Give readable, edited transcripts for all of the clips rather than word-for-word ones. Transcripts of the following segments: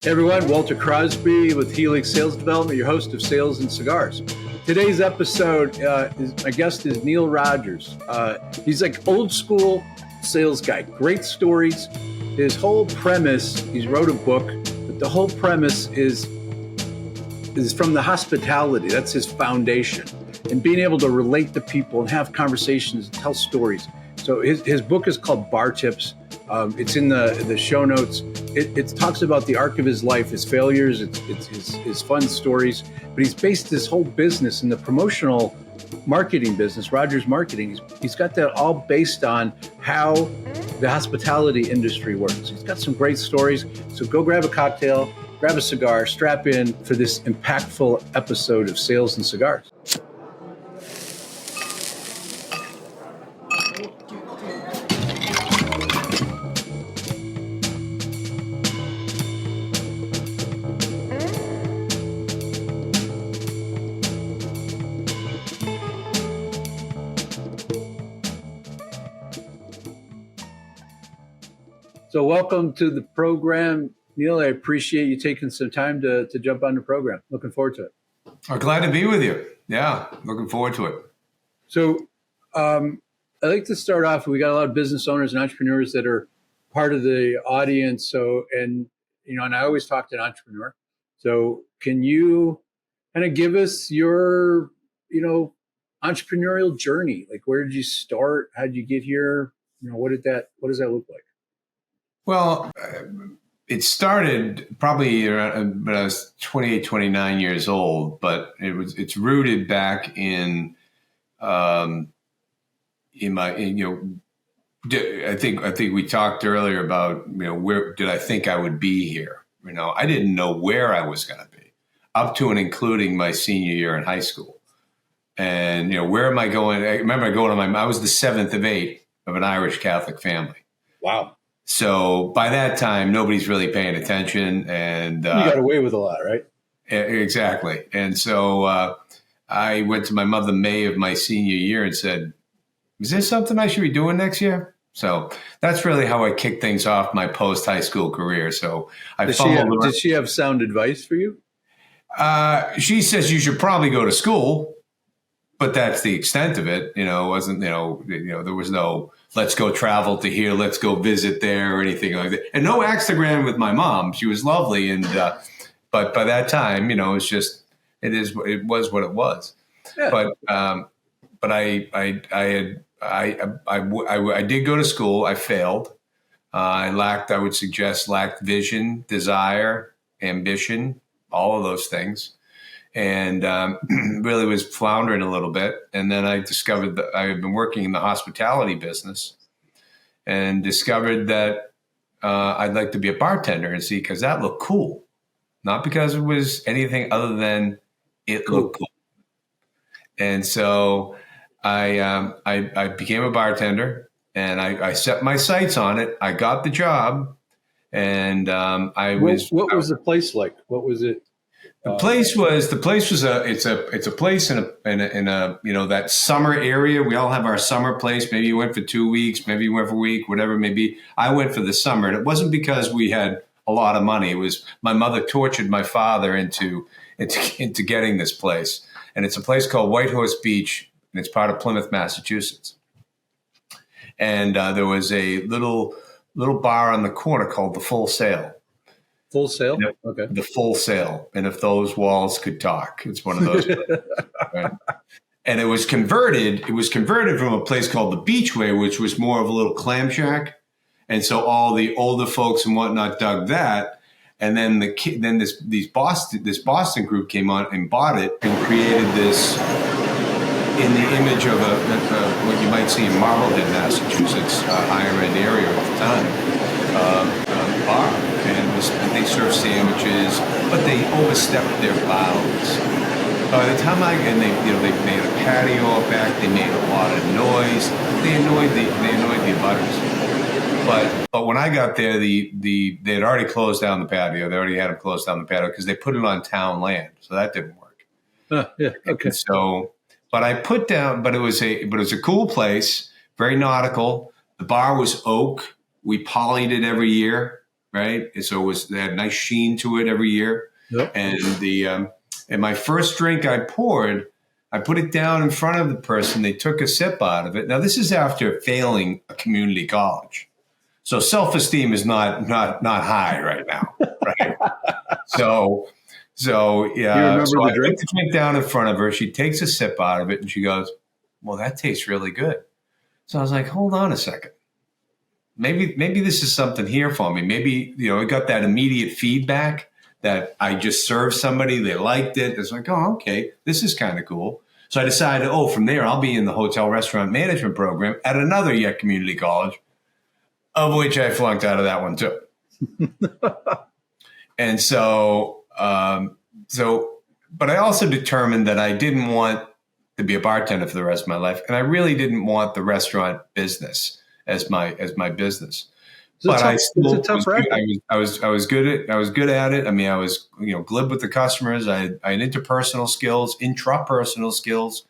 Hey everyone, Walter Crosby with Helix Sales Development, your host of Sales and Cigars. Today's episode, my guest is Neil Rogers. He's like old school sales guy, great stories. His whole premise, he's wrote a book, but the whole premise is from the hospitality. That's his foundation. And being able to relate to people and have conversations and tell stories. So his book is called Bar Tips. It's in the show notes. It talks about the arc of his life, his failures, it's his fun stories. But he's based his whole business in the promotional marketing business, Rogers Marketing. He's got that all based on how the hospitality industry works. He's got some great stories. So go grab a cocktail, grab a cigar, strap in for this impactful episode of Sales and Cigars. So welcome to the program, Neil. I appreciate you taking some time to jump on the program. Looking forward to it. I'm glad to be with you. Yeah, looking forward to it. So I'd like to start off. We got a lot of business owners and entrepreneurs that are part of the audience. And I always talk to an entrepreneur. So can you kind of give us your, entrepreneurial journey? Like, where did you start? How did you get here? What does that look like? Well, it started probably around when I was 28, 29 years old, but it's rooted back in I think we talked earlier about, where did I think I would be here? I didn't know where I was going to be up to and including my senior year in high school. And, where am I going? I remember I was the seventh of eight of an Irish Catholic family. Wow. So by that time, nobody's really paying attention, and you got away with a lot, right? Exactly. And so I went to my mother May of my senior year and said, "Is there something I should be doing next year?" So that's really how I kicked things off my post high school career. So did she have sound advice for you? She says you should probably go to school, but that's the extent of it. It wasn't. There was no let's go travel to here, let's go visit there, or anything like that. And no Instagram with my mom. She was lovely, and but by that time, it was what it was. Yeah. But I did go to school. I failed. I would suggest, lacked vision, desire, ambition, all of those things. And really was floundering a little bit. And then I discovered that I had been working in the hospitality business and discovered that I'd like to be a bartender and see, because that looked cool. Not because it was anything other than it looked cool. And so I became a bartender, and I set my sights on it. I got the job, and What was the place like? What was it? The place was a place in a that summer area. We all have our summer place. Maybe you went for 2 weeks, maybe you went for a week, whatever it may be. I went for the summer, and it wasn't because we had a lot of money. It was my mother tortured my father into getting this place, and it's a place called White Horse Beach, and it's part of Plymouth, Massachusetts. And there was a little bar on the corner called the Full Sail. Full Sail? Okay. The Full Sail. And if those walls could talk, it's one of those. Right? And it was converted from a place called the Beachway, which was more of a little clam shack. And so all the older folks and whatnot dug that. And then this Boston group came on and bought it and created this in the image of what you might see in Marblehead, Massachusetts, higher end area at the time, bar. And they served sandwiches, but they overstepped their bounds. By the time they made a patio out back. They made a lot of noise. They annoyed the abutters. But when I got there, they had already closed down the patio. They already had them close down the patio because they put it on town land, so that didn't work. Yeah, okay. And so, but it was a cool place, very nautical. The bar was oak. We polyed it every year. right? And so they had a nice sheen to it every year. Yep. And my first drink I poured, I put it down in front of the person. They took a sip out of it. Now, this is after failing a community college. So self-esteem is not high right now, right? So yeah. You remember so the I drink? put the drink down in front of her. She takes a sip out of it and she goes, "Well, that tastes really good." So I was like, "Hold on a second. Maybe this is something here for me. Maybe, I got that immediate feedback that I just served somebody. They liked it. It's like, oh, okay, this is kind of cool." So I decided, from there, I'll be in the hotel restaurant management program at another yet community college, of which I flunked out of that one too. And but I also determined that I didn't want to be a bartender for the rest of my life. And I really didn't want the restaurant business as my business. It's a tough racket. I was good at it. I mean, I was, glib with the customers. I had interpersonal skills, intrapersonal skills,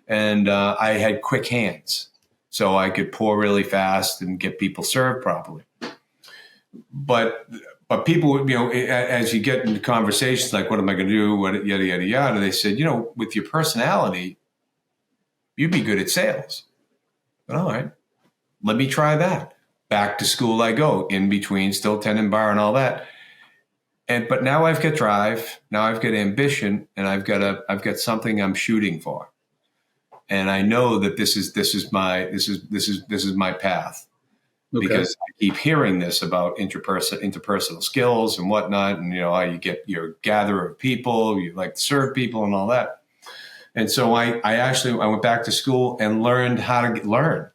and I had quick hands. So I could pour really fast and get people served properly. But people, as you get into conversations like, what am I going to do? What, yada, yada, yada. They said, with your personality, you'd be good at sales. But, all right, let me try that. Back to school I go, in between, still tending bar and all that. But now I've got drive, now I've got ambition, and I've got something I'm shooting for. And I know that this is my path. Okay. Because I keep hearing this about interpersonal skills and whatnot, and how you get your gatherer of people, you like to serve people and all that. And so I went back to school and learned how to learn.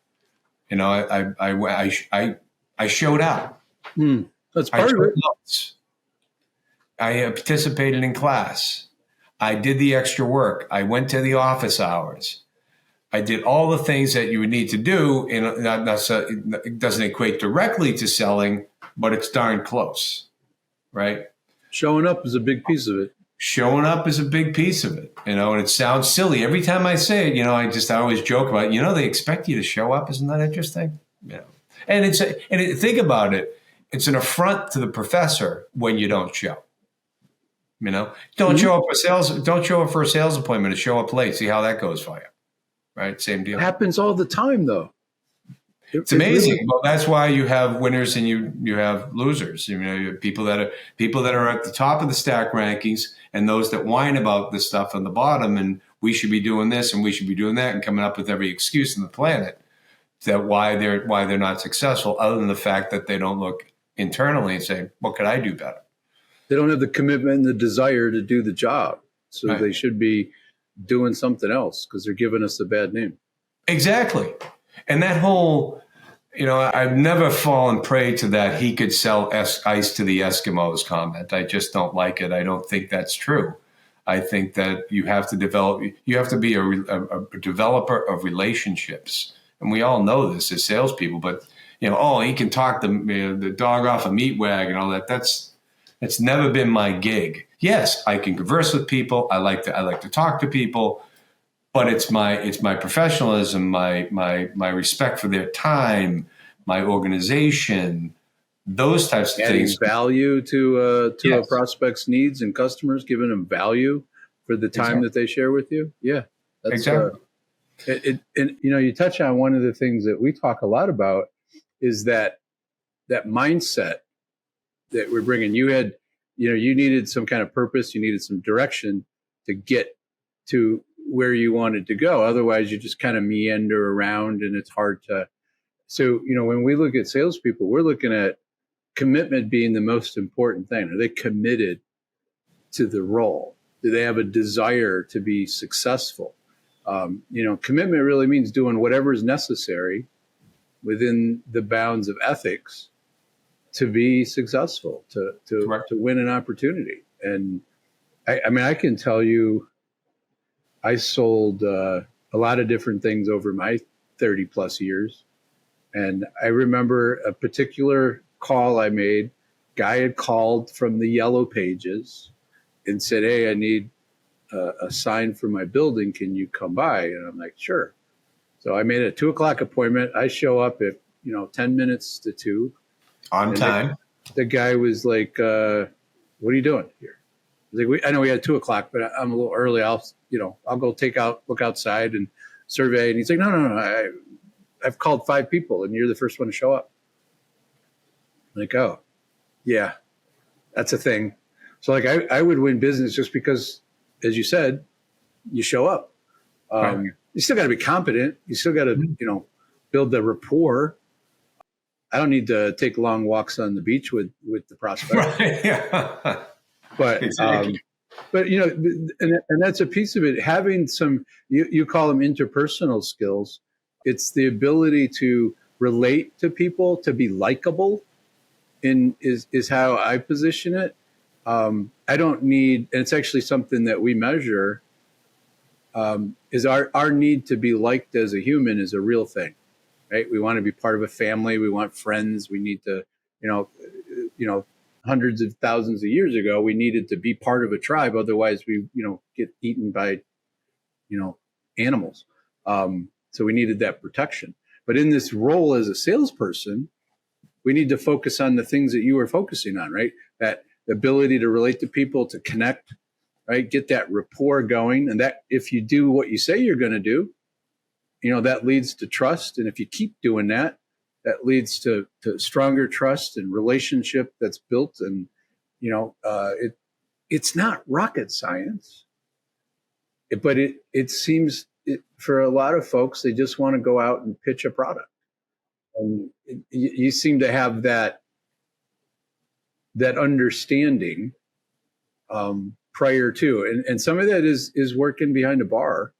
I showed up. That's part of it. Notes. I participated in class. I did the extra work. I went to the office hours. I did all the things that you would need to do. And it doesn't equate directly to selling, but it's darn close, right? Showing up is a big piece of it. Showing up is a big piece of it, and it sounds silly. Every time I say it, I always joke about, they expect you to show up. Isn't that interesting? And think about it. It's an affront to the professor when you don't show. Don't show up for a sales appointment and show up late. See how that goes for you. Right? Same deal. It happens all the time, though. It's amazing. Really, well, that's why you have winners and you have losers. You have people that are at the top of the stack rankings, and those that whine about this stuff on the bottom, and we should be doing this and we should be doing that, and coming up with every excuse on the planet that why they're not successful, other than the fact that they don't look internally and say, what could I do better? They don't have the commitment and the desire to do the job. So right. They should be doing something else because they're giving us a bad name. Exactly. And that whole, I've never fallen prey to that he could sell ice to the Eskimos comment. I just don't like it. I don't think that's true. I think that you have to be a developer of relationships. And we all know this as salespeople, but, he can talk the dog off a meat wag and all that. That's never been my gig. Yes, I can converse with people. I like to talk to people. But it's my professionalism, my respect for their time, my organization, those types of things. Adding value to a prospect's needs and customers, giving them value for the time that they share with you. Yeah, that's exactly. You touch on one of the things that we talk a lot about is that mindset that we're bringing. You had, you needed some kind of purpose, you needed some direction to get to where you wanted to go. Otherwise, you just kind of meander around and it's hard to. So, when we look at salespeople, we're looking at commitment being the most important thing. Are they committed to the role? Do they have a desire to be successful? Commitment really means doing whatever is necessary within the bounds of ethics to be successful, to win an opportunity. And I can tell you, I sold a lot of different things over my 30 plus years. And I remember a particular call I made. Guy had called from the yellow pages and said, "Hey, I need a sign for my building. Can you come by?" And I'm like, "Sure." So I made a 2:00 appointment. I show up at 10 minutes to 2. On time. the guy was like, what are you doing here? Like, I know we had 2:00, but I'm a little early. I'll go look outside and survey. And he's like, no. I've called 5 people and you're the first one to show up. I'm like, oh, yeah, that's a thing. So like, I would win business just because, as you said, you show up. Right. You still got to be competent. You still got to, build the rapport. I don't need to take long walks on the beach with the prospect. Right. Yeah. But, Exactly. and that's a piece of it. Having some, you call them interpersonal skills. It's the ability to relate to people, to be likable, is how I position it. I don't need, and it's actually something that we measure, is our need to be liked as a human is a real thing, right? We want to be part of a family. We want friends. We need to, hundreds of thousands of years ago, we needed to be part of a tribe. Otherwise we, get eaten by, animals. So we needed that protection. But in this role as a salesperson, we need to focus on the things that you were focusing on, right? That ability to relate to people, to connect, right? Get that rapport going. And that if you do what you say you're going to do, that leads to trust. And if you keep doing that, that leads to stronger trust and relationship that's built. And, it's not rocket science, but it seems for a lot of folks, they just want to go out and pitch a product. And you seem to have that understanding prior to, and some of that is working behind a bar,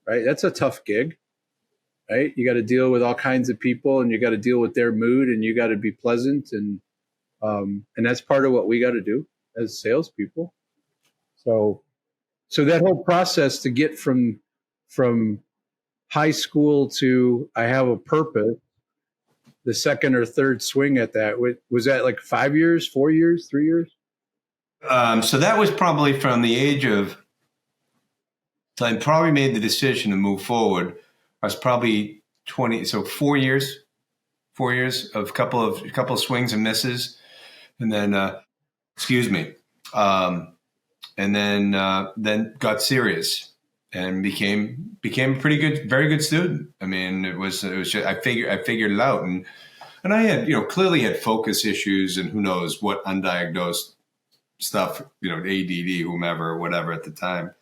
right? That's a tough gig, right? You got to deal with all kinds of people, and you got to deal with their mood, and you got to be pleasant, and that's part of what we got to do as salespeople. So that whole process to get from high school to I have a purpose, the second or third swing at that, was that like 5 years, 4 years, 3 years? So that was probably from the age of, so I probably made the decision to move forward. I was probably 20, so 4 years of a couple of swings and misses. And then, and then got serious and became a very good student. I mean, it was just, I figured it out, and I had, clearly had focus issues and who knows what undiagnosed stuff, ADD, whomever, whatever at the time.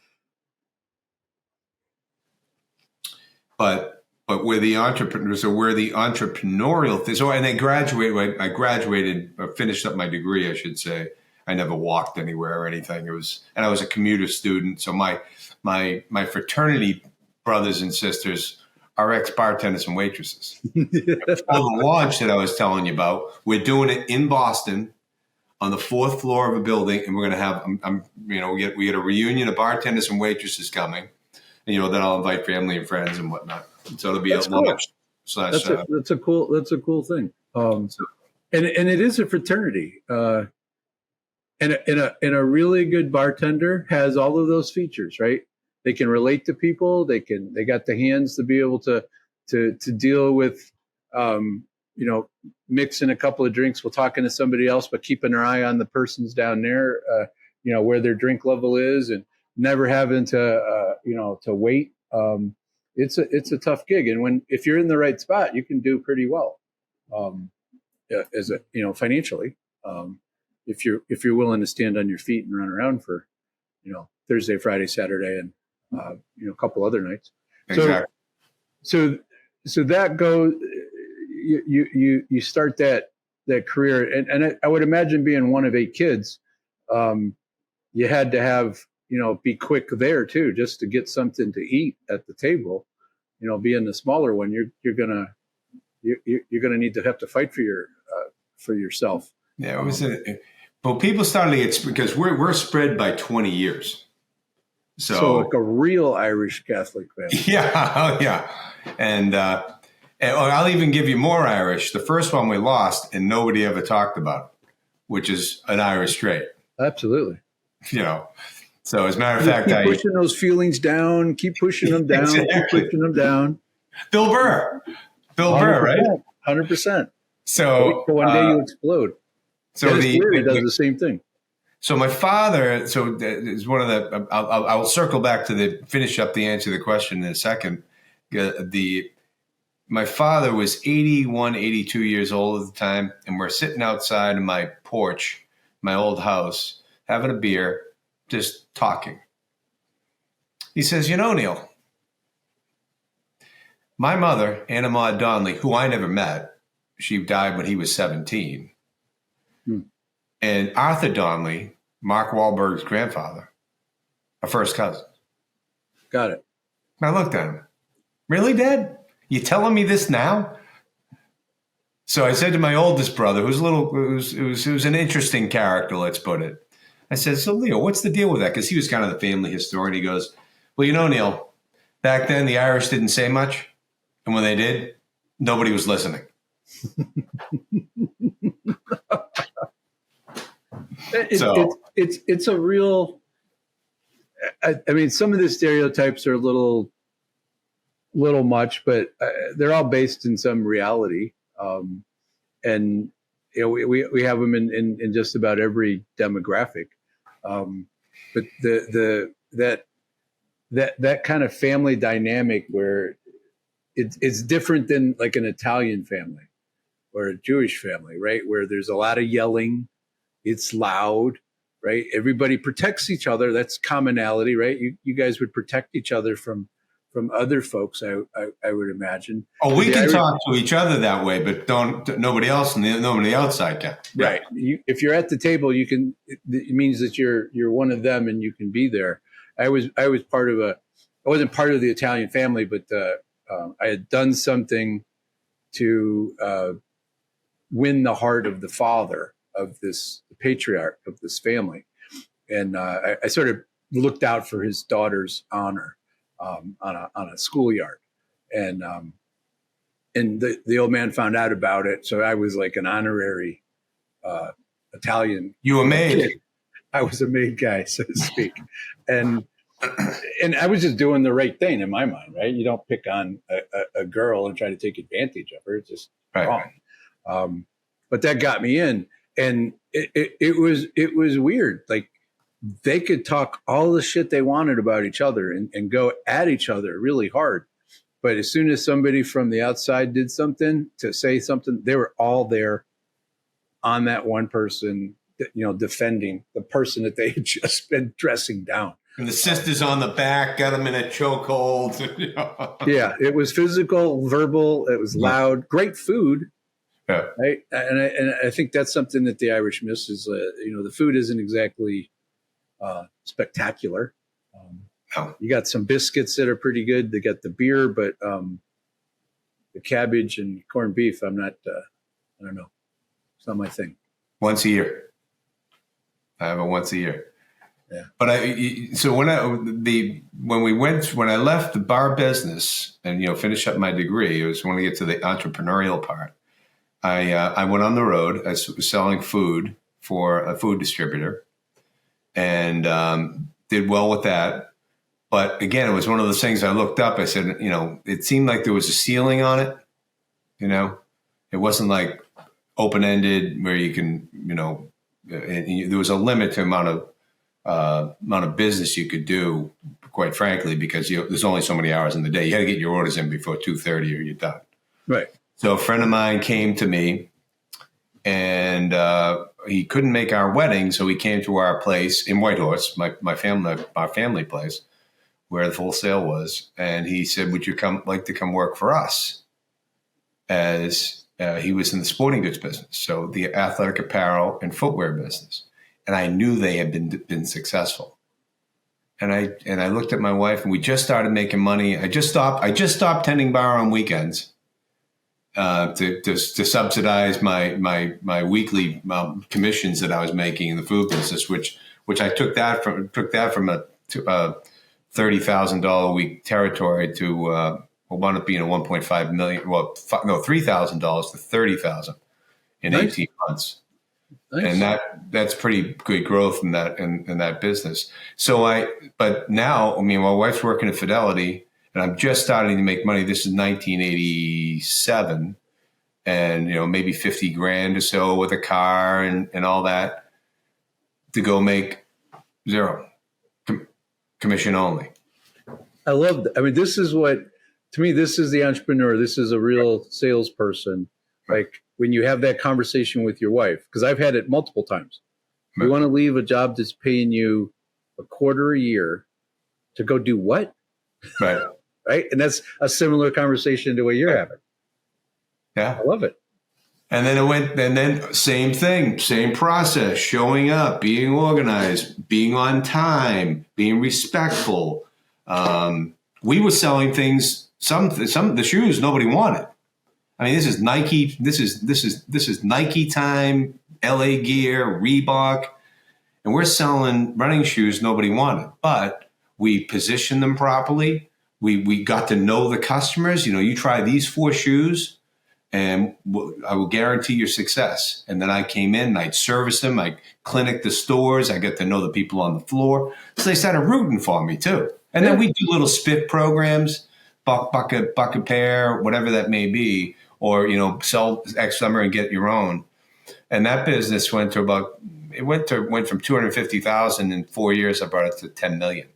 But where the entrepreneurs, or where the entrepreneurial thing. So, and I graduated, or finished up my degree, I should say. I never walked anywhere or anything. And I was a commuter student. So my fraternity brothers and sisters are ex-bartenders and waitresses. The launch that I was telling you about, we're doing it in Boston on the 4th floor of a building, and we're going to have, we get a reunion of bartenders and waitresses coming, and then I'll invite family and friends and whatnot. So it'll be a lunch. That's a cool thing. And it is a fraternity. And a really good bartender has all of those features, right? They can relate to people. They got the hands to be able to deal with, mixing a couple of drinks while talking to somebody else, but keeping their eye on the persons down there, where their drink level is, and never having to wait. It's a tough gig. And if you're in the right spot, you can do pretty well, financially. If you're willing to stand on your feet and run around for, Thursday, Friday, Saturday, and a couple other nights. Exactly. So that goes. You start that career, and I would imagine being one of 8 kids, you had to have be quick there too, just to get something to eat at the table. Being the smaller one, you're gonna need to have to fight for yourself. Yeah, it was. But people started to get, because we're spread by 20 years. So like a real Irish Catholic family. Yeah. And I'll even give you more Irish. The first one we lost and nobody ever talked about it, which is an Irish trait. Absolutely. So as a matter of fact, keep pushing those feelings down, keep pushing them down, exactly. keep pushing them down. Bill Burr, right? 100%. So one day you explode. So He does the same thing. So my father, so is one of the. I will circle back to finish up the answer to the question in a second. My father was 81, 82 years old at the time, and we're sitting outside in my porch, my old house, having a beer, just talking. He says, Neil, my mother, Anna Maud Donnelly, who I never met, she died when he was 17. And Arthur Donnelly, Mark Wahlberg's grandfather, a first cousin. Got it. I looked at him. Really, Dad? You telling me this now? So I said to my oldest brother, who's who's an interesting character, let's put it. I said, so Leo, what's the deal with that? Because he was kind of the family historian. He goes, well, Neil, back then the Irish didn't say much. And when they did, nobody was listening. It's a real. I mean, some of the stereotypes are a little much, but they're all based in some reality, and we have them in just about every demographic. But that kind of family dynamic where it's different than like an Italian family or a Jewish family, right? Where there's a lot of yelling. It's loud, right? Everybody protects each other. That's commonality, right? You guys would protect each other from other folks, I would imagine. Oh, we can talk to each other that way, but nobody outside can. Yeah. Right. If you're at the table, you can. It means that you're one of them, and you can be there. I was part of I wasn't part of the Italian family, but I had done something to win the heart of the father of the patriarch of this family, and I sort of looked out for his daughter's honor on a schoolyard, and the old man found out about it, so I was like an honorary Italian. You were maid. Kid. I was a maid guy, so to speak, and I was just doing the right thing in my mind, right? You don't pick on a girl and try to take advantage of her; it's just wrong. Right. But that got me in. And it was weird. Like they could talk all the shit they wanted about each other and go at each other really hard. But as soon as somebody from the outside did something to say something, they were all there on that one person, defending the person that they had just been dressing down. And the sisters on the back got them in a chokehold. Yeah, it was physical, verbal. It was loud. Great food. Yeah. Right. And I think that's something that the Irish miss is, the food isn't exactly spectacular. No. You got some biscuits that are pretty good. They got the beer, but the cabbage and corned beef, I'm not, I don't know. It's not my thing. Once a year. I have it once a year. Yeah. But when I left the bar business and, finish up my degree, I was when I get to the entrepreneurial part. I went on the road. I was selling food for a food distributor and did well with that. But again, it was one of those things I looked up. I said, it seemed like there was a ceiling on it. It wasn't like open-ended where you can, there was a limit to amount of business you could do, quite frankly, because there's only so many hours in the day. You got to get your orders in before 2:30 or you're done. Right. So a friend of mine came to me and he couldn't make our wedding. So he came to our place in Whitehorse, our family place where the Full Sail was. And he said, would you like to come work for us? As he was in the sporting goods business. So the athletic apparel and footwear business. And I knew they had been successful. And I looked at my wife and we just started making money. I just stopped tending bar on weekends. To subsidize my weekly commissions that I was making in the food business, which I took that from a $30,000 a week territory to wound up being a $1.5 million. Well, no, $3,000 to $30,000 in Nice. 18 months, Nice. and that's pretty good growth in that business. But now, my wife's working at Fidelity. And I'm just starting to make money. This is 1987. and, maybe 50 grand or so with a car and all that, to go make zero commission only. I love that. I mean, to me, this is the entrepreneur. This is a real salesperson. Like when you have that conversation with your wife, because I've had it multiple times. Right. You want to leave a job that's paying you $250,000 a year to go do what? Right. Right. And that's a similar conversation to what you're having. Yeah. I love it. And then same thing, same process, showing up, being organized, being on time, being respectful. We were selling things, some of the shoes nobody wanted. I mean, this is Nike. This is Nike time, LA Gear, Reebok, and we're selling running shoes nobody wanted. But we positioned them properly. We got to know the customers. You try these 4 shoes, and I will guarantee your success. And then I came in, and I'd service them. I clinic the stores. I got to know the people on the floor. So they started rooting for me too. And then we do little spit programs, bucket pair, whatever that may be, or, sell X number and get your own. And that business went from 250,000 in 4 years. I brought it to 10 million.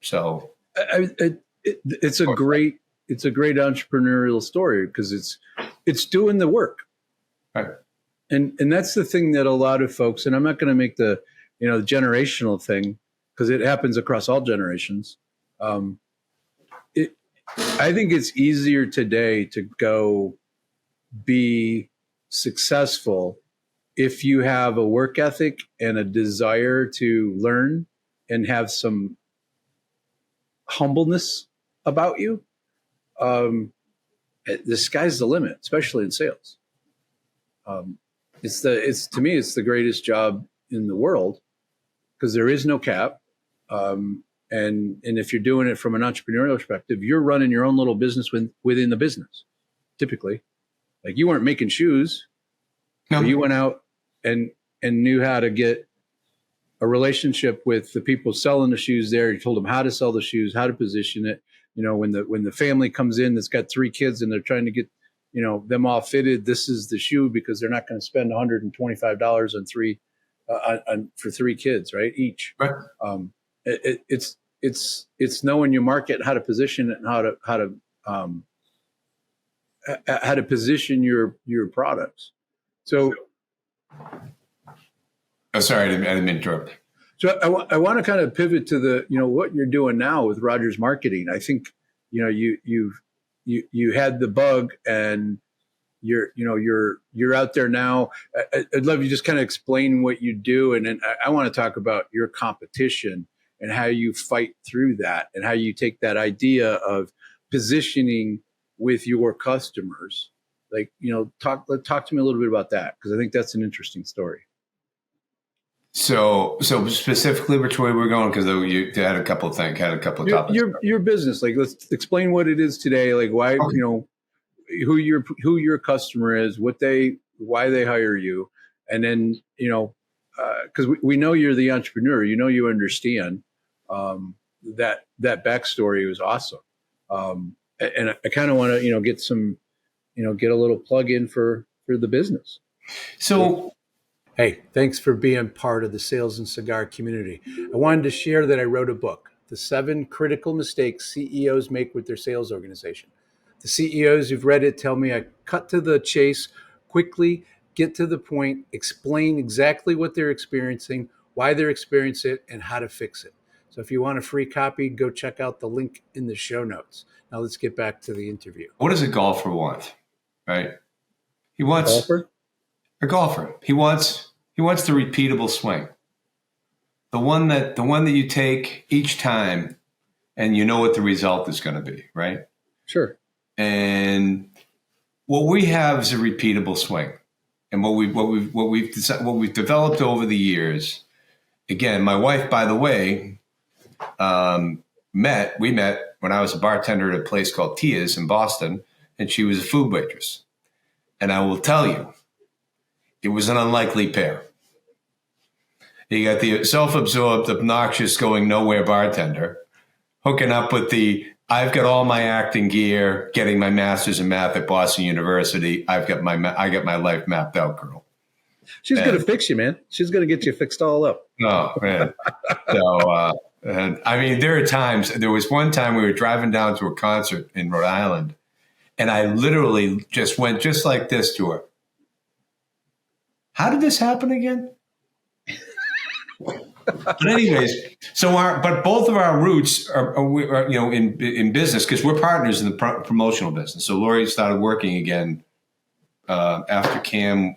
So it's a great entrepreneurial story because it's doing the work. Right. And that's the thing that a lot of folks, and I'm not going to make the, generational thing, because it happens across all generations. I think it's easier today to go be successful if you have a work ethic and a desire to learn and have some humbleness about you. The sky's the limit, especially in sales. To me, it's the greatest job in the world because there is no cap. And if you're doing it from an entrepreneurial perspective, you're running your own little business within the business. Typically, like you weren't making shoes, no. You went out and knew how to get a relationship with the people selling the shoes there. You told them how to sell the shoes, how to position it. When the family comes in that's got 3 kids and they're trying to get, them all fitted, this is the shoe because they're not going to spend $125 for 3 kids, right? Each. Right. It's knowing your market, how to position it, and how to position your products. So, sorry, I didn't interrupt. So I want to kind of pivot to the what you're doing now with Rogers Marketing. I think you had the bug and you're out there now. I'd love you just kind of explain what you do, and then I want to talk about your competition and how you fight through that and how you take that idea of positioning with your customers. Like, talk to me a little bit about that, because I think that's an interesting story. So specifically which way we're going, because you had a couple of topics. Your business, like, let's explain what it is today, like why, okay. Who your customer is, why they hire you. And then, because we know you're the entrepreneur, you understand that backstory was awesome. And I kind of want to, get some, get a little plug in for the business. So, hey, thanks for being part of the Sales and Cigar community. I wanted to share that I wrote a book, The 7 Critical Mistakes CEOs Make with Their Sales Organization. The CEOs who've read it tell me I cut to the chase quickly, get to the point, explain exactly what they're experiencing, why they're experiencing it, and how to fix it. So if you want a free copy, go check out the link in the show notes. Now let's get back to the interview. What does a golfer want, right? He wants a golfer. He wants the repeatable swing. The one that you take each time and you know what the result is going to be, right? Sure. And what we have is a repeatable swing. And what we've developed over the years. Again, my wife, by the way, we met when I was a bartender at a place called Tia's in Boston, and she was a food waitress. And I will tell you, it was an unlikely pair. You got the self-absorbed, obnoxious, going nowhere bartender hooking up with the I've got all my acting gear, getting my master's in math at Boston University. I got my life mapped out, girl. She's going to fix you, man. She's going to get you fixed all up. Oh, man. So, and I mean, there was one time we were driving down to a concert in Rhode Island, and I literally just went just like this to her. How did this happen again? But anyways, but both of our roots are in business, because we're partners in the promotional business. So Lori started working again after Cam,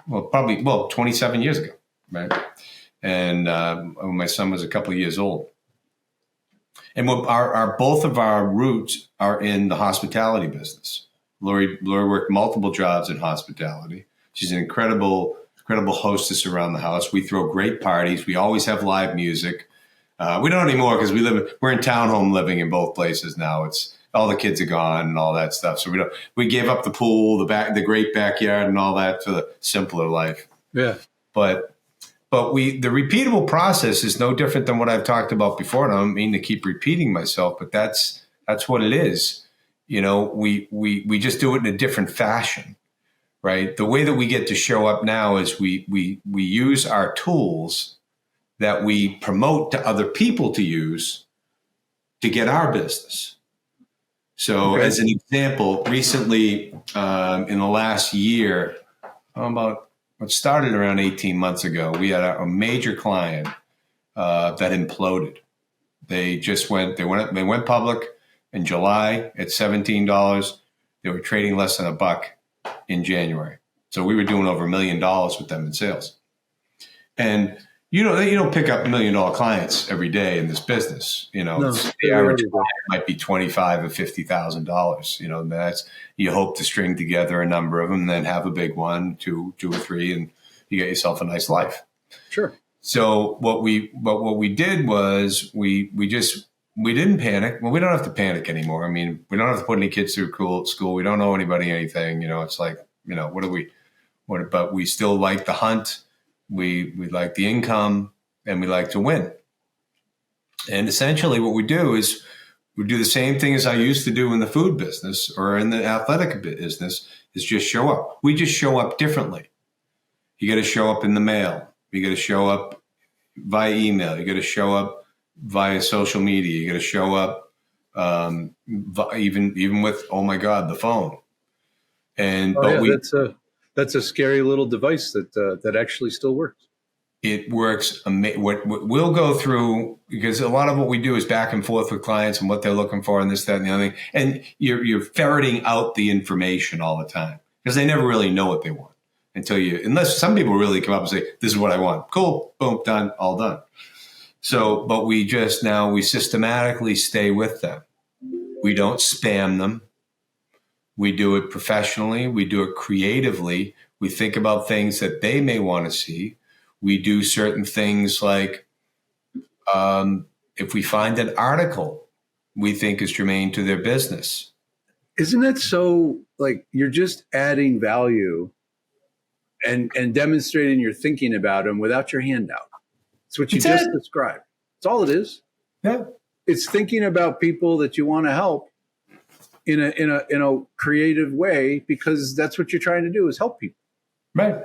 27 years ago, right? And when my son was a couple of years old. And both of our roots are in the hospitality business. Lori worked multiple jobs in hospitality. She's an incredible hostess around the house. We throw great parties. We always have live music. We don't anymore because we're in townhome living in both places now. It's all the kids are gone and all that stuff. So we gave up the pool, the great backyard and all that for the simpler life. Yeah. But the repeatable process is no different than what I've talked about before. And I don't mean to keep repeating myself, but that's what it is. We just do it in a different fashion. Right. The way that we get to show up now is we use our tools that we promote to other people to use to get our business. So as an example, recently in the last year, it started around 18 months ago, we had a major client that imploded. They went public in July at $17. They were trading less than $1 in January. So we were doing over $1 million with them in sales. And you don't pick up $1 million clients every day in this business. The average client might be $25,000 or $50,000. And that's, you hope to string together a number of them and then have a big one, two or three, and you get yourself a nice life. Sure. So what we did was we didn't panic. Well, we don't have to panic anymore. I mean, we don't have to put any kids through school. We don't owe anybody anything. It's like, but we still like the hunt. We like the income, and we like to win. And essentially what we do is we do the same thing as I used to do in the food business or in the athletic business, is just show up. We just show up differently. You got to show up in the mail. You got to show up via email. You got to show up via social media. You got to show up even with, oh my God, the phone. And that's a scary little device that actually still works. It works. What we'll go through, because a lot of what we do is back and forth with clients and what they're looking for and this, that, and the other thing. And you're ferreting out the information all the time because they never really know what they want unless some people really come up and say, this is what I want. Cool. Boom. Done. All done. So, but we systematically stay with them. We don't spam them. We do it professionally. We do it creatively. We think about things that they may want to see. We do certain things like if we find an article we think is germane to their business. Isn't that so, like, you're just adding value and demonstrating your thinking about them without your hand out? It's what you just described. That's all it is. Yeah. It's thinking about people that you want to help in a creative way, because that's what you're trying to do, is help people. Right.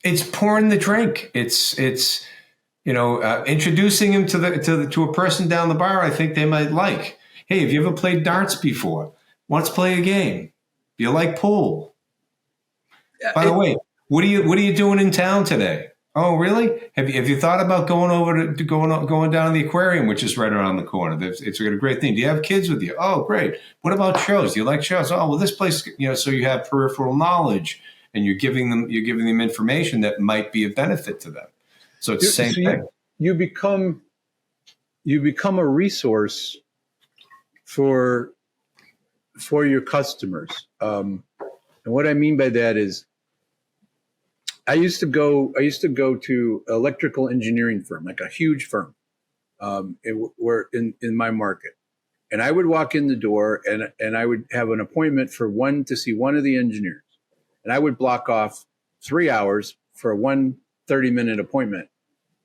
It's pouring the drink. It's introducing him to a person down the bar I think they might like. Hey, have you ever played darts before? Let's play a game. Do you like pool? By the way, what are you doing in town today? Oh, really? Have you thought about going over to going down to the aquarium, which is right around the corner? It's a great thing. Do you have kids with you? Oh, great. What about shows? Do you like shows? Oh, well, this place, so you have peripheral knowledge, and you're giving them information that might be of benefit to them. So it's the same thing. You become a resource for your customers. And what I mean by that is, I used to go to electrical engineering firm, like a huge firm, were in my market. And I would walk in the door and I would have an appointment to see one of the engineers. And I would block off 3 hours for one 30-minute appointment.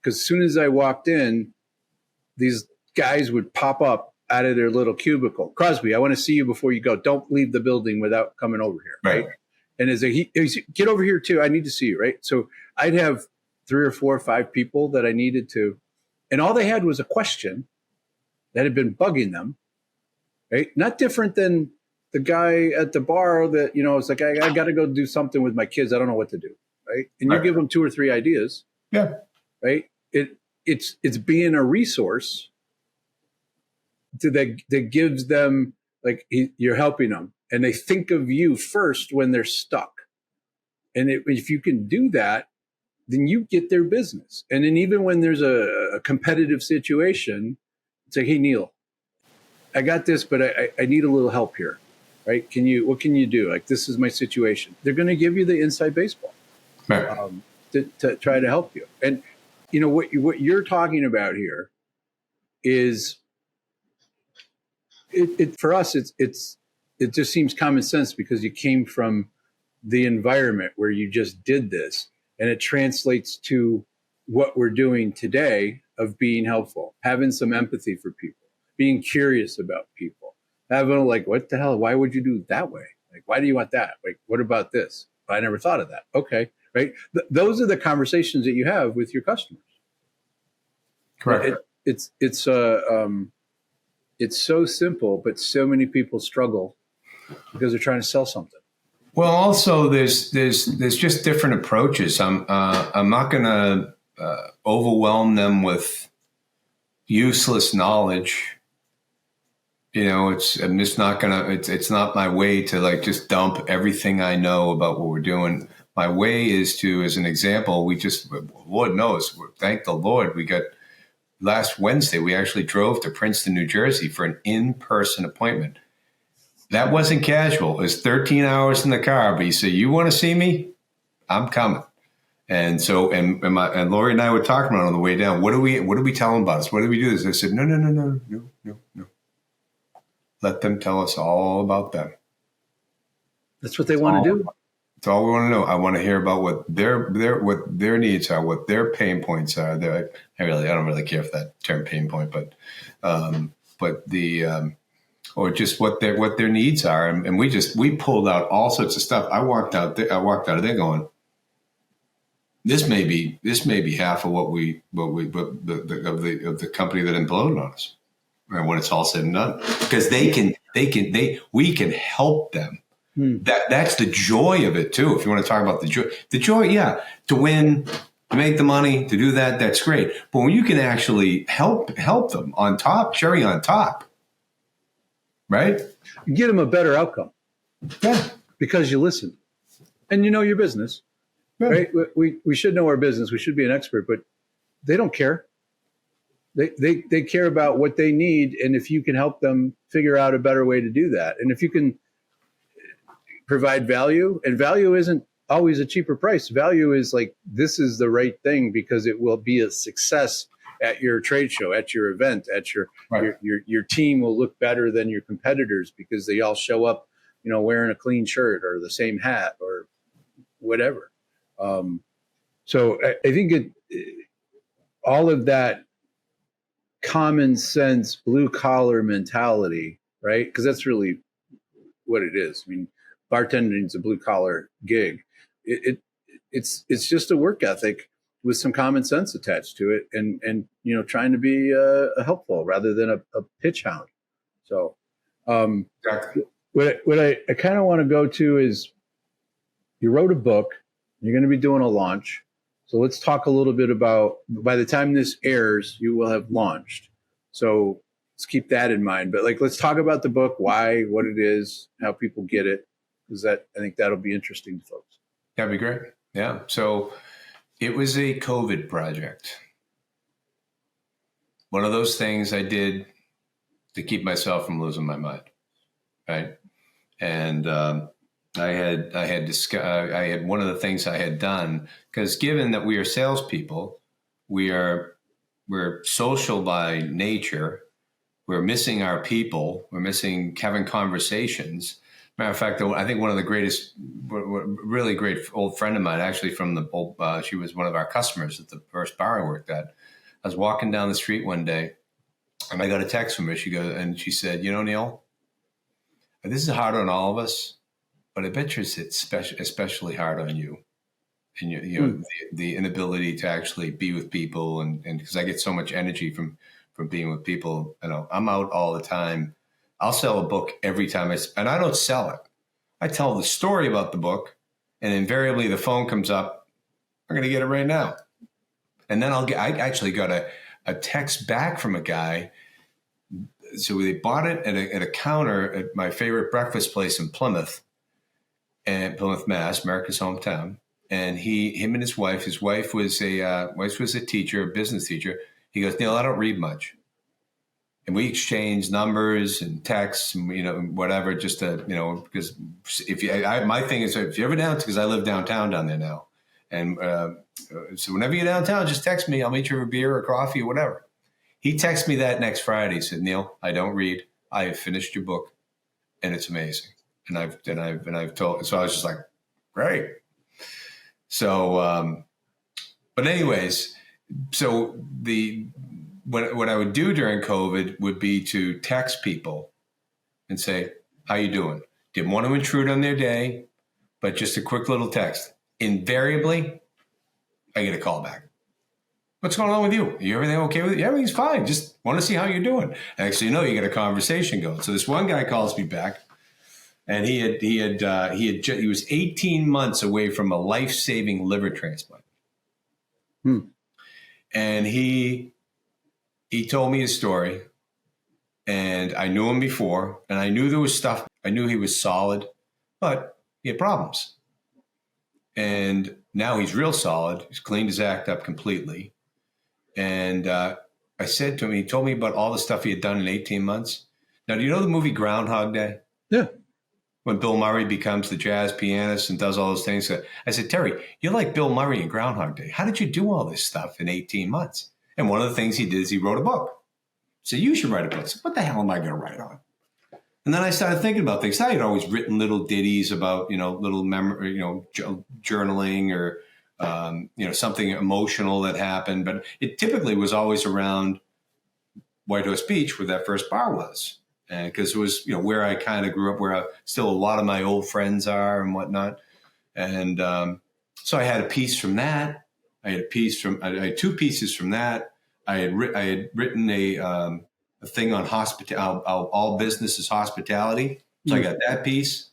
Because as soon as I walked in, these guys would pop up out of their little cubicle. Crosby, I want to see you before you go. Don't leave the building without coming over here. Right. And as he's get over here too. I need to see you. Right. So I'd have 3 or 4 or 5 people that I needed to, and all they had was a question that had been bugging them. Right. Not different than the guy at the bar that, it's like, I got to go do something with my kids. I don't know what to do. Right. And you give them 2 or 3 ideas. Yeah. Right. It's being a resource that gives them, like, you're helping them, and they think of you first when they're stuck. And if you can do that, then you get their business. And then even when there's a competitive situation, it's like, hey, Neil, I got this, but I need a little help here. Right? What can you do? Like, this is my situation. They're going to give you the inside baseball, right. To try to help you. And what you're talking about here is it for us. It just seems common sense because you came from the environment where you just did this, and it translates to what we're doing today of being helpful, having some empathy for people, being curious about people, having like, what the hell? Why would you do it that way? Like, why do you want that? Like, what about this? I never thought of that. Okay. Right. Those are the conversations that you have with your customers. Correct. It's so simple, but so many people struggle because they're trying to sell something. Well, also there's just different approaches. I'm not going to overwhelm them with useless knowledge. I'm just not gonna. It's not my way to like just dump everything I know about what we're doing. My way is to, as an example, Lord knows, thank the Lord, we got last Wednesday. We actually drove to Princeton, New Jersey for an in-person appointment. That wasn't casual. It was 13 hours in the car. But he said, "You want to see me? I'm coming." And so, and Lori and I were talking about it on the way down. What do we tell them about us? What do we do this? I said, no. Let them tell us all about them. That's what they want to do. That's all we want to know. I want to hear about what their needs are, what their pain points are. I don't really care for that term pain point, but or just what their needs are. And we pulled out all sorts of stuff. I walked out of there going, this may be half of of the company that imploded on us. And when it's all said and done, because we can help them. That's the joy of it too. If you want to talk about the joy, yeah, to win, to make the money, to do that, that's great. But when you can actually help them on top, cherry on top, right? You get them a better outcome. Yeah, because you listen, and you know your business, right? We should know our business. We should be an expert, but they don't care. They care about what they need, and if you can help them figure out a better way to do that, and if you can provide value, and value isn't always a cheaper price. Value is like, this is the right thing because it will be a success at your trade show, at your event, at your team will look better than your competitors because they all show up, wearing a clean shirt or the same hat or whatever. So I think all of that common sense, blue collar mentality, right? Because that's really what it is. I mean, bartending is a blue collar gig. It's just a work ethic with some common sense attached to it, and trying to be helpful rather than a pitch hound. So, exactly. What I kind of want to go to is, you wrote a book. You're going to be doing a launch. So let's talk a little bit about, by the time this airs, you will have launched. So let's keep that in mind. But let's talk about the book, why, what it is, how people get it, because I think that'll be interesting to folks. That'd be great. Yeah. So it was a COVID project. One of those things I did to keep myself from losing my mind. Right. And, I had one of the things I had done, because given that we are salespeople, we're social by nature. We're missing our people. We're missing having conversations. Matter of fact, I think one of the greatest, really great old friend of mine, actually from she was one of our customers at the first bar I worked at. I was walking down the street one day, And I got a text from her. She said, Neil, this is hard on all of us, but I bet you it's especially hard on you. And the inability to actually be with people, and because I get so much energy from being with people. I'm out all the time. I'll sell a book every time and I don't sell it. I tell the story about the book, and invariably the phone comes up. I'm going to get it right now, and then I actually got a text back from a guy. So they bought it at a counter at my favorite breakfast place in Plymouth, Mass, America's hometown. And him and his wife was a teacher, a business teacher. He goes, Neil, I don't read much. And we exchanged numbers and texts and, whatever, just to, because my thing is, if you're ever down, because I live downtown down there now. And so whenever you're downtown, just text me. I'll meet you for a beer or coffee or whatever. He texted me that next Friday. He said, Neil, I don't read. I have finished your book and it's amazing. And I've told, so I was just like, great. So, but anyways, so what I would do during COVID would be to text people and say, how you doing? Didn't want to intrude on their day, but just a quick little text. Invariably, I get a call back. What's going on with you? Everything okay with you? Everything's fine. Just want to see how you're doing. Actually, you get a conversation going. So this one guy calls me back, and he was 18 months away from a life-saving liver transplant. And he told me his story, and I knew him before, and I knew there was stuff. I knew he was solid, but he had problems. And now he's real solid. He's cleaned his act up completely. And I said to him, he told me about all the stuff he had done in 18 months. Now, do you know the movie Groundhog Day? Yeah. When Bill Murray becomes the jazz pianist and does all those things. I said, Terry, you're like Bill Murray in Groundhog Day. How did you do all this stuff in 18 months? And one of the things he did is he wrote a book. So you should write a book. I said, what the hell am I going to write on? And then I started thinking about things. I had always written little ditties about, little memory, journaling or, something emotional that happened. But it typically was always around White Horse Beach, where that first bar was. And because it was, where I kind of grew up, where still a lot of my old friends are and whatnot. And so I had a piece from that. I had two pieces from that. I had written a thing on hospitality. All business is hospitality. So I got that piece.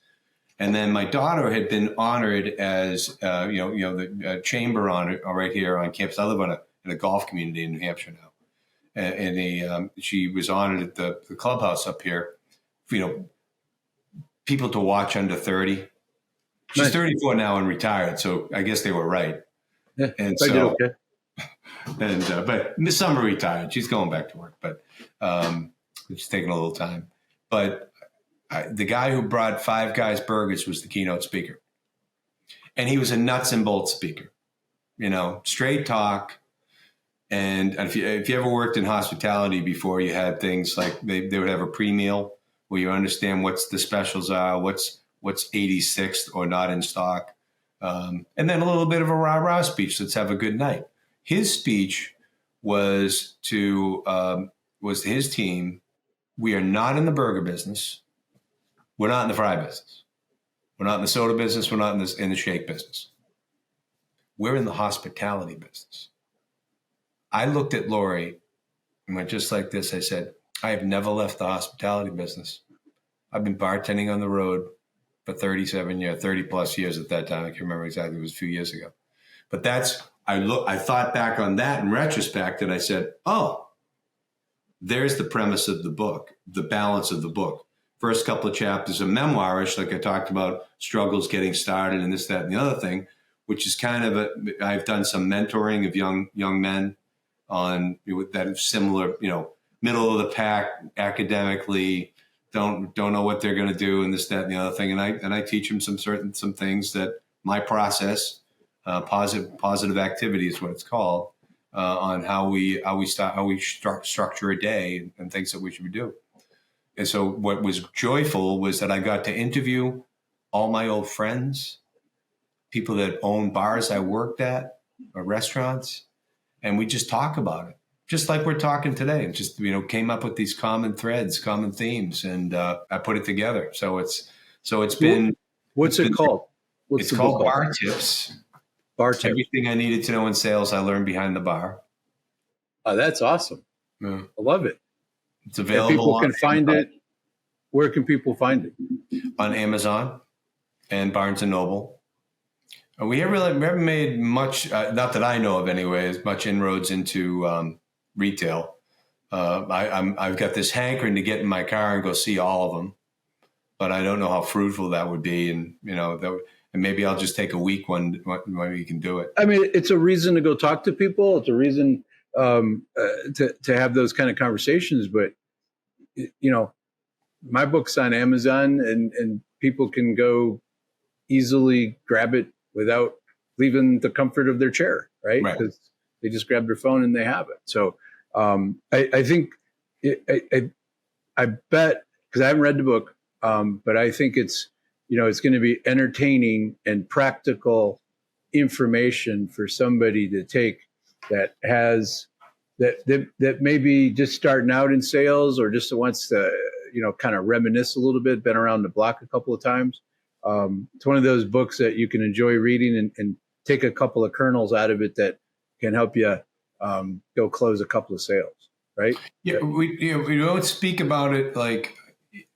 And then my daughter had been honored as, the chamber honor right here on campus. I live in a golf community in New Hampshire now. And she was honored at the clubhouse up here, people to watch under 30. She's nice. 34 now and retired. So I guess they were right. Yeah, and so, did okay. But Miss Summer retired. She's going back to work, but it's taking a little time. But the guy who brought Five Guys Burgers was the keynote speaker. And he was a nuts and bolts speaker, straight talk. And if you ever worked in hospitality before, you had things like they would have a pre-meal where you understand what's the specials are, what's 86th or not in stock. And then a little bit of a rah-rah speech. Let's have a good night. His speech was to his team. We are not in the burger business. We're not in the fry business. We're not in the soda business. We're not in the shake business. We're in the hospitality business. I looked at Lori and went just like this. I said, I have never left the hospitality business. I've been bartending on the road for 30 plus years at that time. I can't remember exactly. It was a few years ago. But I thought back on that in retrospect, and I said, oh, there's the premise of the book, the balance of the book. First couple of chapters are memoirish, like I talked about struggles getting started and this, that, and the other thing, which is kind of I've done some mentoring of young men on that similar, middle of the pack academically, don't know what they're going to do and this, that, and the other thing. And I teach them some things that my process, positive activity is what it's called, on how we structure a day and things that we should do. And so what was joyful was that I got to interview all my old friends, people that own bars I worked at or restaurants. And we just talk about it. just like we're talking today, just, came up with these common threads, common themes, and I put it together. So it's been, what's it called? What's it's the called book called? Bar Tips. Bar Tips. Everything I needed to know in sales, I learned behind the bar. Oh, that's awesome. Yeah. I love it. It's available. And people can find it. Where can people find it? On Amazon and Barnes and Noble. We haven't made much, not that I know of anyways, much inroads into retail. I've got this hankering to get in my car and go see all of them, but I don't know how fruitful that would be. And, and maybe I'll just take a week when we can do it. I mean, it's a reason to go talk to people. It's a reason to have those kind of conversations. But, my book's on Amazon and people can go easily grab it without leaving the comfort of their chair, right? Because they just grab their phone and they have it. So I think, I bet, because I haven't read the book, but I think it's going to be entertaining and practical information for somebody to take that has that maybe just starting out in sales or just wants to kind of reminisce a little bit, been around the block a couple of times. It's one of those books that you can enjoy reading and take a couple of kernels out of it that can help you go close a couple of sales, right? Yeah, we don't speak about it like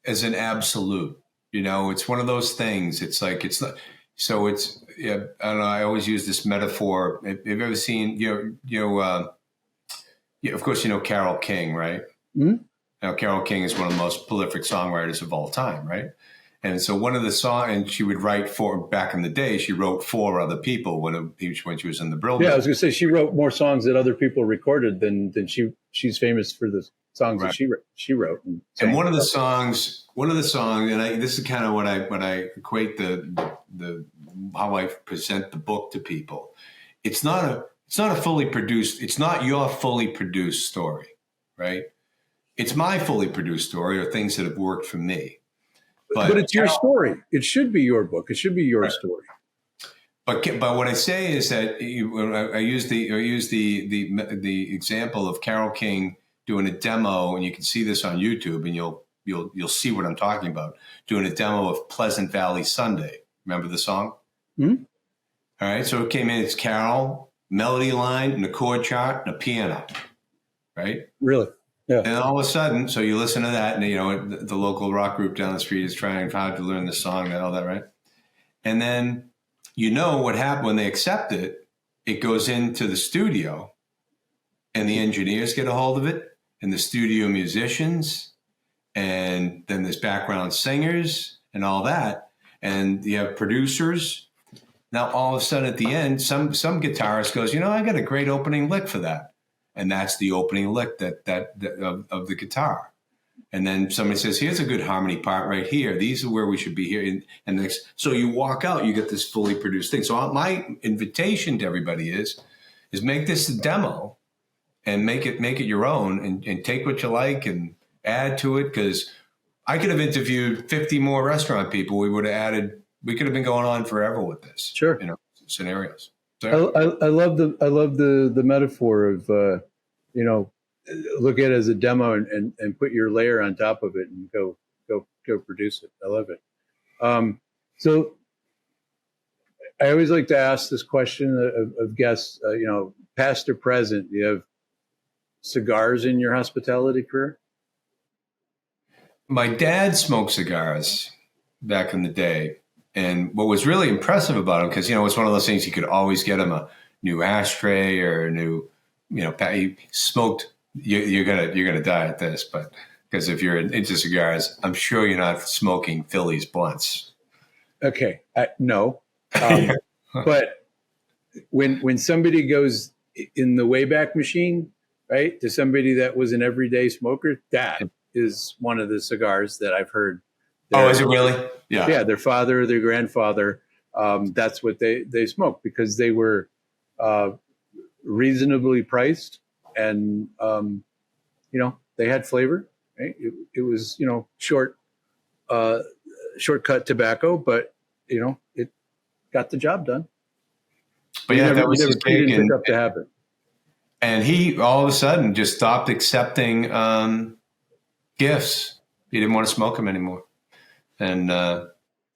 as an absolute. It's one of those things. It's like it's not. So it's I don't know. I always use this metaphor. Have you ever seen of course Carole King, right? Mm-hmm. Now Carole King is one of the most prolific songwriters of all time, right? And so one of the songs, and she would write back in the day, she wrote for other people when she was in the Brill. Yeah, I was going to say she wrote more songs that other people recorded than she's famous for the songs that she wrote. And one of the songs, and this is kind of what I equate the how I present the book to people. It's not your fully produced story, right? It's my fully produced story or things that have worked for me. But it's your story. It should be your book. It should be your story. But what I say is that I use the example of Carole King doing a demo, and you can see this on YouTube, and you'll see what I'm talking about. Doing a demo of Pleasant Valley Sunday. Remember the song? Mm-hmm. All right. So it came in. It's Carol, melody line, an accord chart, and a piano. Right. Really. Yeah. And all of a sudden, so you listen to that, and the local rock group down the street is trying hard to learn the song and all that, right? And then what happened when they accept it. It goes into the studio, and the engineers get a hold of it, and the studio musicians, and then there's background singers and all that, and you have producers. Now all of a sudden at the end, some guitarist goes, I got a great opening lick for that. And that's the opening lick of the guitar. And then somebody says, here's a good harmony part right here. These are where we should be here. And so you walk out, you get this fully produced thing. So my invitation to everybody is make this a demo and make it your own and take what you like and add to it. Because I could have interviewed 50 more restaurant people. We could have been going on forever with this. Sure. Scenarios. I love the metaphor of look at it as a demo and put your layer on top of it and go produce it. I love it. So I always like to ask this question of guests. Past or present, do you have cigars in your hospitality career? My dad smoked cigars back in the day. And what was really impressive about him, because, it's one of those things you could always get him a new ashtray or a new, he smoked, you're gonna die at this, but because if you're into cigars, I'm sure you're not smoking Phillies blunts. Okay. No. But when somebody goes in the Wayback Machine, right, to somebody that was an everyday smoker, that is one of the cigars that I've heard. Is it really? Yeah. Yeah. Their father, their grandfather, that's what they smoked because they were reasonably priced and, they had flavor. Right? It was, shortcut tobacco, but, it got the job done. But yeah, that was his big pick up the habit. And he all of a sudden just stopped accepting gifts. He didn't want to smoke them anymore. And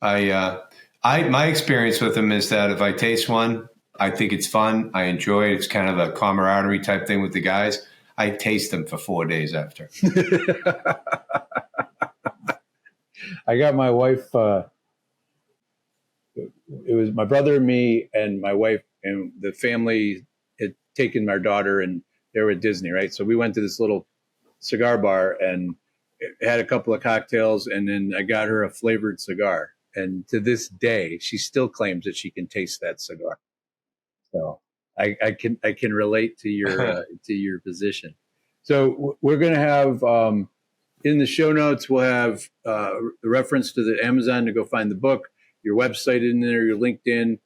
my experience with him is that if I taste one, I think it's fun. I enjoy it. It's kind of a camaraderie type thing with the guys. I taste them for 4 days after. I got my wife. It was my brother and me and my wife and the family had taken our daughter and they were at Disney, right? So we went to this little cigar bar and had a couple of cocktails, and then I got her a flavored cigar. And to this day, she still claims that she can taste that cigar. So I can relate to your position. So we're going to have in the show notes, we'll have a reference to the Amazon to go find the book, your website in there, your LinkedIn,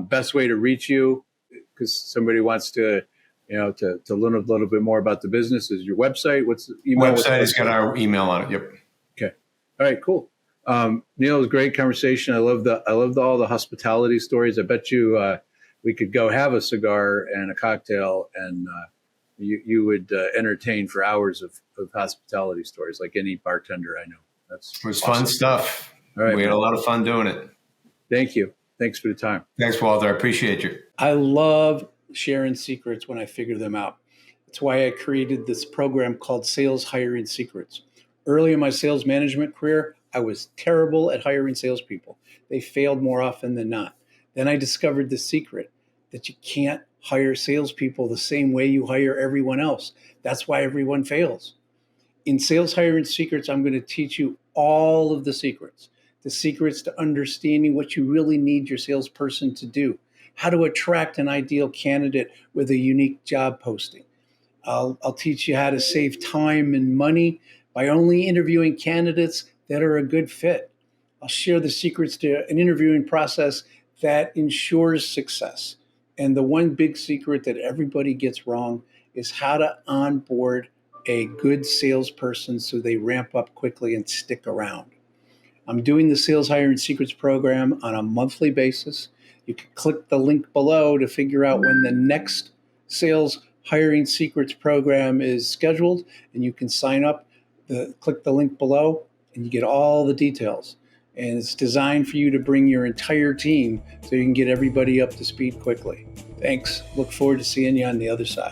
best way to reach you because somebody wants to, to learn a little bit more about the business is your website. What's the email? Website has got our email on it. Yep. Okay. All right, cool. Neil, it was a great conversation. I loved all the hospitality stories. I bet you we could go have a cigar and a cocktail and you would entertain for hours of hospitality stories like any bartender I know. It was awesome. Fun stuff. All right, we had a lot of fun doing it. Thank you. Thanks for the time. Thanks, Walter. I appreciate you. I love sharing secrets when I figure them out. That's why I created this program called Sales Hiring Secrets. Early in my sales management career, I was terrible at hiring salespeople. They failed more often than not. Then I discovered the secret that you can't hire salespeople the same way you hire everyone else. That's why everyone fails. In Sales Hiring Secrets, I'm going to teach you all of the secrets to understanding what you really need your salesperson to do, how to attract an ideal candidate with a unique job posting. I'll teach you how to save time and money by only interviewing candidates that are a good fit. I'll share the secrets to an interviewing process that ensures success. And the one big secret that everybody gets wrong is how to onboard a good salesperson so they ramp up quickly and stick around. I'm doing the Sales Hiring Secrets program on a monthly basis. You can click the link below to figure out when the next Sales Hiring Secrets program is scheduled, and you can sign up. Click the link below, and you get all the details. And it's designed for you to bring your entire team so you can get everybody up to speed quickly. Thanks. Look forward to seeing you on the other side.